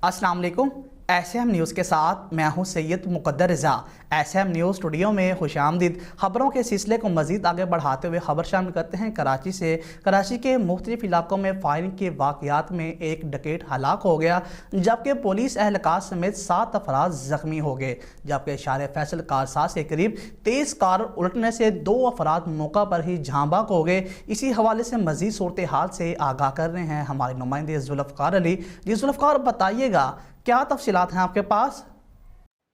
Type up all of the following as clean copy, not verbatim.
अस्सलाम वालेकुम। SM news के साथ मैं हूं सैयद मुकद्दर रज़ा। एसएम न्यूज़ स्टूडियो में खुशामदीद। ख़बरों के सिलसिले को मज़ीद आगे बढ़ाते हुए ख़बर शामिल करते हैं कराची से। कराची के मुख्तलिफ इलाकों में फायरिंग के वाक़यात में एक डकैत हलाक हो गया, जबकि पुलिस एहलकार समेत 7 अफराद ज़ख्मी हो गए, जबकि शहर फैसल कारसाज के करीब तेज़ कार उलटने से 2 अफराद मौका पर ही जहाँ बाक हो गए। इसी हवाले से मज़ीद सूरत हाल से आगाह कर रहे हैं हमारे नुमाइंदे जुल्फ़कार अली। जी जुल्फ़कार, बताइएगा क्या तफसीलात हैं आपके पास?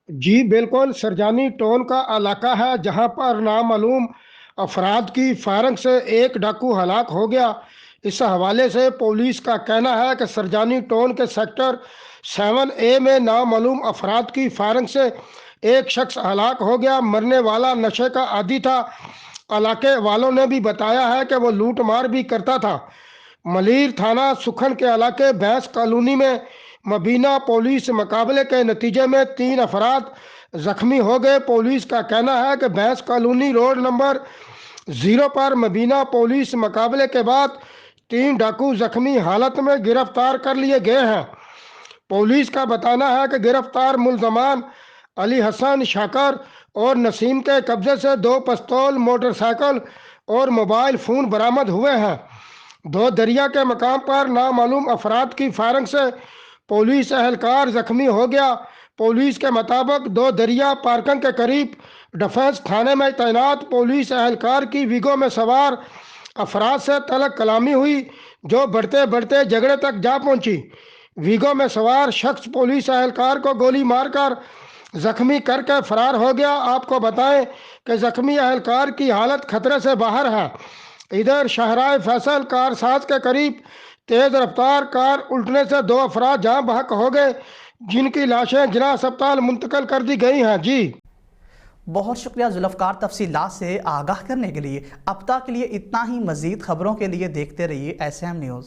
जी बिल्कुल, सरजानी टोन का इलाका है जहां पर नामालूम अफराद की फायरिंग से एक डाकू हलाक हो गया। इस हवाले से पुलिस का कहना है कि सरजानी टोन के सेक्टर 7A में नामालूम अफराद की फायरिंग से एक शख्स हलाक हो गया। मरने वाला नशे का आदी था। इलाके वालों ने भी बताया है कि वो लूट मार भी करता था। मलीर थाना सुखन के इलाके भैंस कॉलोनी में मबीना पुलिस मुकाबले के नतीजे में 3 अफराद जख्मी हो गए। पुलिस का कहना है कि भैंस कॉलोनी रोड नंबर 0 पर मबीना पुलिस मुकाबले के बाद 3 डाकू जख्मी हालत में गिरफ्तार कर लिए गए हैं। पुलिस का बताना है कि गिरफ्तार मुलजमान अली हसन, शाकर और नसीम के कब्जे से 2 पिस्तौल, मोटरसाइकिल और मोबाइल फ़ोन बरामद हुए हैं। दो दरिया के मकाम पर नामालूम अफराद की फायरिंग से पुलिस एहलकार जख्मी हो गया। पुलिस के मुताबिक दो दरिया पार्किंग के करीब डिफेंस थाने में तैनात पुलिस एहलकार की विगो में सवार अफराद से तलक कलामी हुई, जो बढ़ते बढ़ते झगड़े तक जा पहुंची। विगो में सवार शख्स पुलिस एहलकार को गोली मारकर जख्मी करके फरार हो गया। आपको बताएं कि जख्मी एहलकार की हालत खतरे से बाहर है। इधर शहराए फैसल कारसाज के करीब तेज रफ्तार कार उल्टने से 2 अफराद जहां बहक हो गए, जिनकी लाशें जिला अस्पताल मुंतकिल कर दी गई हैं। जी बहुत शुक्रिया जुल्फ़कार, तफसीलात से आगाह करने के लिए। अब तक के लिए इतना ही। मज़ीद खबरों के लिए देखते रहिए एसएम न्यूज़।